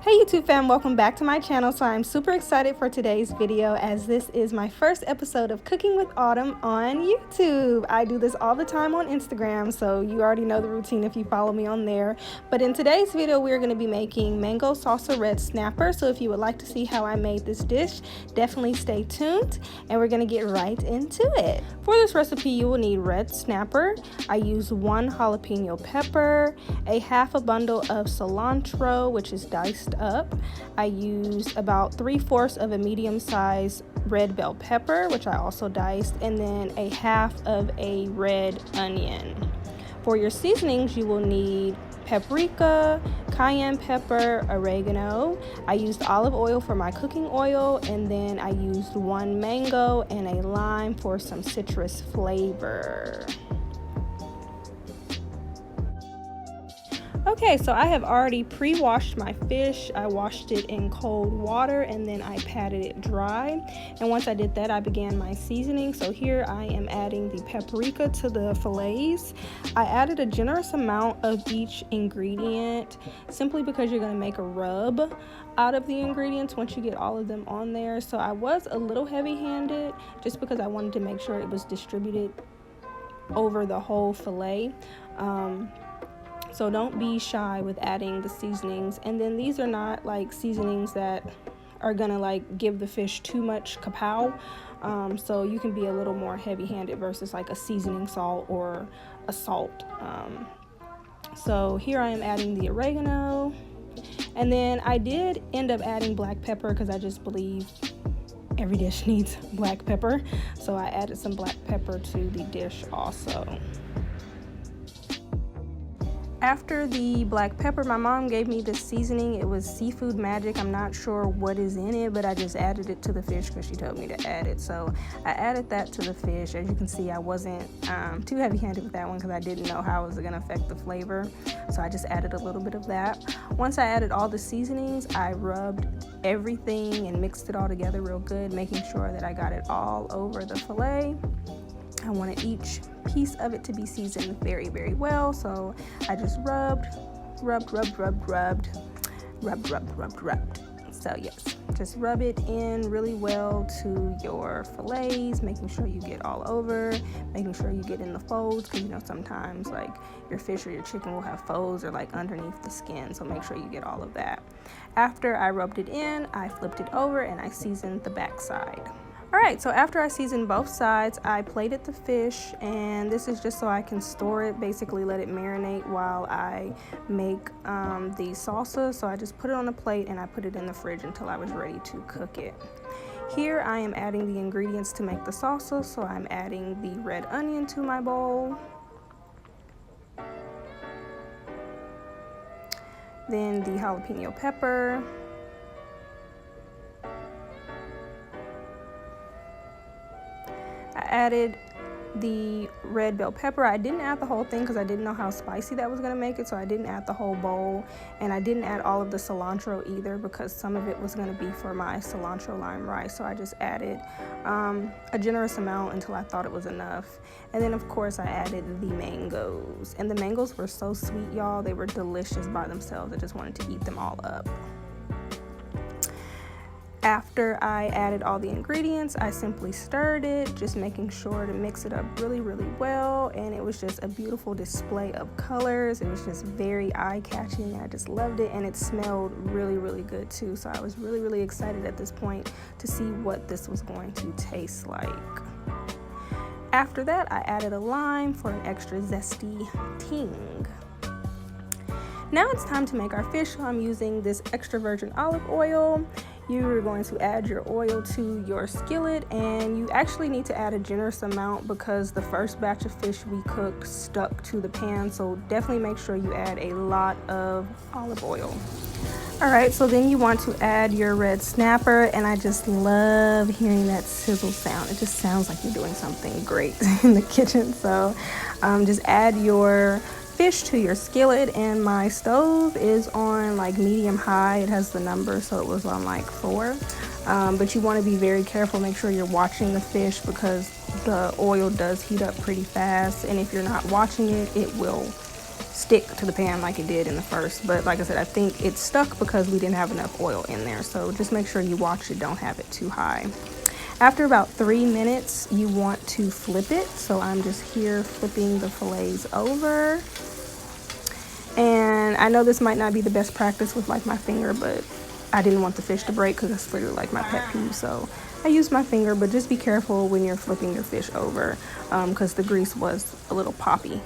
Hey YouTube fam, welcome back to my channel. So I'm super excited for today's video as this is my first episode of Cooking with Autumn on YouTube. I do this all the time on Instagram, so you already know the routine if you follow me on there. But in today's video, we're going to be making mango salsa red snapper. So if you would like to see how I made this dish, definitely stay tuned and we're going to get right into it. For this recipe, you will need red snapper. I use 1 jalapeno pepper, a half a bundle of cilantro, which is diced up. I used about 3/4 of a medium-sized red bell pepper, which I also diced, and then a half of a red onion. For your seasonings, you will need paprika, cayenne pepper, oregano. I used olive oil for my cooking oil, and then I used 1 mango and a lime for some citrus flavor. Okay, so I have already pre-washed my fish. I washed it in cold water and then I patted it dry. And once I did that, I began my seasoning. So here I am adding the paprika to the fillets. I added a generous amount of each ingredient simply because you're going to make a rub out of the ingredients once you get all of them on there. So I was a little heavy-handed just because I wanted to make sure it was distributed over the whole fillet. So don't be shy with adding the seasonings. And then these are not like seasonings that are gonna like give the fish too much kapow. So you can be a little more heavy-handed versus like a seasoning salt or a salt. So here I am adding the oregano. And then I did end up adding black pepper because I just believe every dish needs black pepper. So I added some black pepper to the dish also. After the black pepper, my mom gave me this seasoning. It was seafood magic. I'm not sure what is in it, but I just added it to the fish because she told me to add it. So I added that to the fish. As you can see, I wasn't too heavy-handed with that one because I didn't know how it was going to affect the flavor. So I just added a little bit of that. Once I added all the seasonings, I rubbed everything and mixed it all together real good, making sure that I got it all over the fillet. I wanted each piece of it to be seasoned very, very well. So I just rubbed. So yes, just rub it in really well to your fillets, making sure you get all over, making sure you get in the folds, because you know sometimes like your fish or your chicken will have folds or like underneath the skin, so make sure you get all of that. After I rubbed it in, I flipped it over and I seasoned the back side. Alright, so after I seasoned both sides, I plated the fish, and this is just so I can store it, basically let it marinate while I make the salsa. So I just put it on a plate and I put it in the fridge until I was ready to cook it. Here I am adding the ingredients to make the salsa, so I'm adding the red onion to my bowl. Then the jalapeno pepper. I added the red bell pepper. I didn't add the whole thing because I didn't know how spicy that was going to make it, so I didn't add the whole bowl. And I didn't add all of the cilantro either because some of it was going to be for my cilantro lime rice, so I just added a generous amount until I thought it was enough. And then of course I added the mangoes, and the mangoes were so sweet, y'all. They were delicious by themselves. I just wanted to eat them all up. After I added all the ingredients, I simply stirred it, just making sure to mix it up really, really well. And it was just a beautiful display of colors. It was just very eye-catching. I just loved it, and it smelled really, really good too. So I was really, really excited at this point to see what this was going to taste like. After that, I added a lime for an extra zesty ting. Now it's time to make our fish. So I'm using this extra virgin olive oil. You're going to add your oil to your skillet, and you actually need to add a generous amount because the first batch of fish we cooked stuck to the pan, so definitely make sure you add a lot of olive oil. Alright, so then you want to add your red snapper, and I just love hearing that sizzle sound. It just sounds like you're doing something great in the kitchen. So just add your fish to your skillet, and my stove is on like medium high. It has the number, so it was on like 4. But you want to be very careful. Make sure you're watching the fish because the oil does heat up pretty fast, and if you're not watching it, it will stick to the pan like it did in the first. But like I said, I think it stuck because we didn't have enough oil in there. So just make sure you watch it, don't have it too high. After about 3 minutes, you want to flip it. So I'm just here flipping the fillets over. And I know this might not be the best practice with like my finger, but I didn't want the fish to break because that's literally like my pet peeve. So I used my finger, but just be careful when you're flipping your fish over because the grease was a little poppy.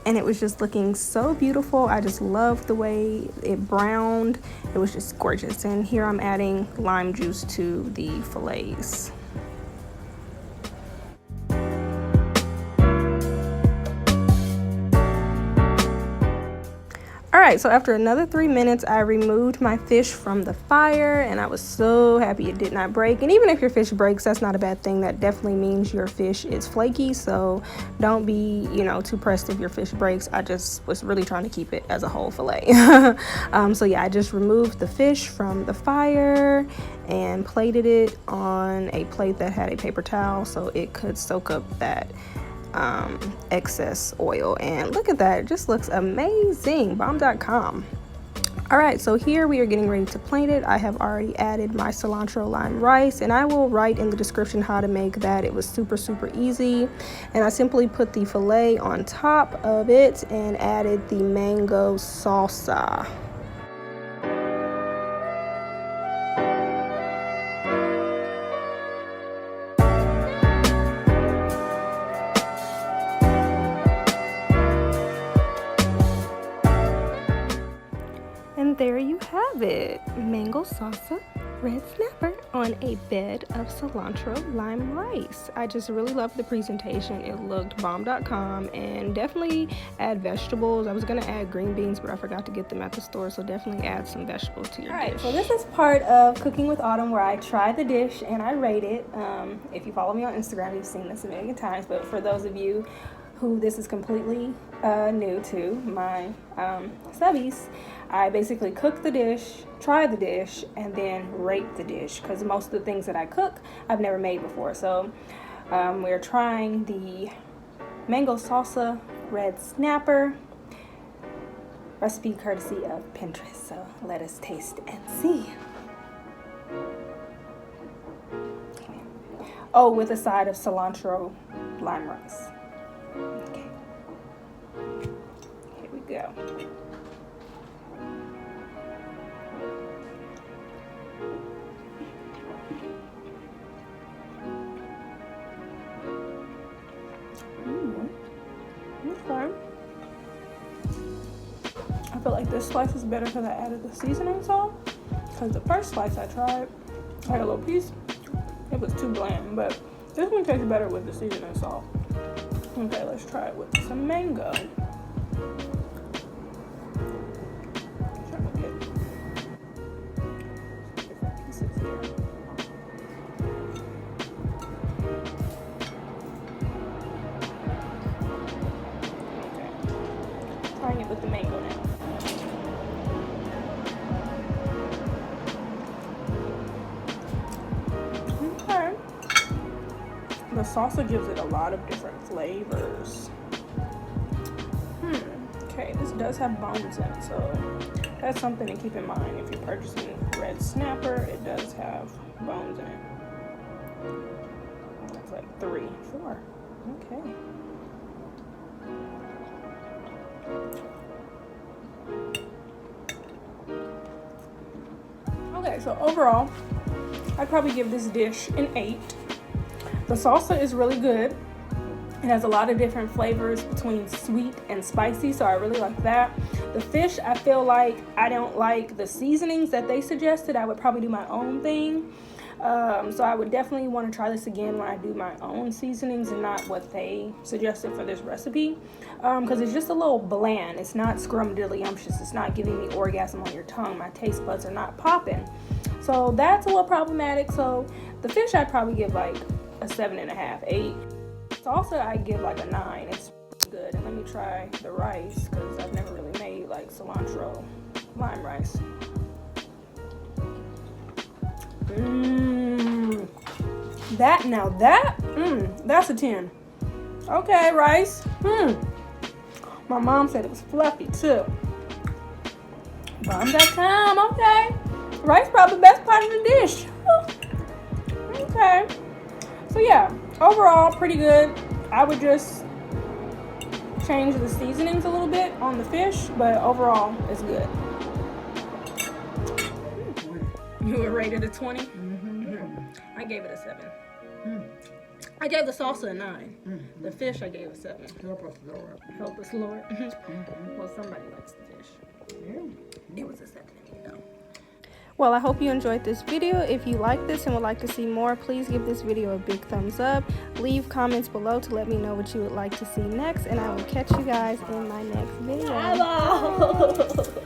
And it was just looking so beautiful. I just loved the way it browned. It was just gorgeous. And here I'm adding lime juice to the fillets. Alright, so after another 3 minutes, I removed my fish from the fire, and I was so happy it did not break. And even if your fish breaks, that's not a bad thing. That definitely means your fish is flaky, so don't be, too pressed if your fish breaks. I just was really trying to keep it as a whole fillet. So yeah, I just removed the fish from the fire and plated it on a plate that had a paper towel so it could soak up that excess oil. And look at that, it just looks amazing. Bomb.com. All right, so here we are getting ready to plate it. I have already added my cilantro lime rice, and I will write in the description how to make that. It was super easy. And I simply put the filet on top of it and added the mango salsa. And there you have it, mango salsa, red snapper on a bed of cilantro lime rice. I just really loved the presentation. It looked bomb.com, and definitely add vegetables. I was gonna add green beans, but I forgot to get them at the store, so definitely add some vegetables to your dish. So this is part of Cooking with Autumn where I try the dish and I rate it. If you follow me on Instagram, you've seen this a million times, but for those of you who this is completely new to, my subbies, I basically cook the dish, try the dish, and then rate the dish, because most of the things that I cook, I've never made before. So we're trying the mango salsa red snapper, recipe courtesy of Pinterest. So let us taste and see. Oh, with a side of cilantro lime rice. Okay. Here we go. Okay. I feel like this slice is better because I added the seasoning salt. Because the first slice I tried, I had a little piece, it was too bland, but this one tastes better with the seasoning salt. Okay, let's try it with some mango. Trying to get different pieces here. Trying it with the mango now. Okay. The salsa gives it a lot of different flavors. Okay, this does have bones in it, so that's something to keep in mind. If you're purchasing red snapper, it does have bones in it. That's like 3, 4. Okay. Okay, so overall, I'd probably give this dish an 8. The salsa is really good. It has a lot of different flavors between sweet and spicy, so I really like that. The fish, I feel like I don't like the seasonings that they suggested. I would probably do my own thing. So I would definitely want to try this again when I do my own seasonings and not what they suggested for this recipe. Because it's just a little bland. It's not scrumdidleyumptious. It's not giving me orgasm on your tongue. My taste buds are not popping. So that's a little problematic. So the fish I'd probably give like a 7.5, 8. Salsa I give like a 9. It's good. And let me try the rice because I've never really made like cilantro lime rice. That's a 10. Okay, rice. My mom said it was fluffy too. Mom got time, okay. Rice probably the best part of the dish. Okay. So yeah, overall pretty good. I would just change the seasonings a little bit on the fish, but overall it's good. You were rated a 20? I gave it a 7. I gave the salsa a 9. The fish I gave a 7. Help us, Lord. Help us, Lord. Well, somebody likes the fish. It was a 7 though. Well, I hope you enjoyed this video. If you like this and would like to see more, please give this video a big thumbs up. Leave comments below to let me know what you would like to see next, and I will catch you guys in my next video.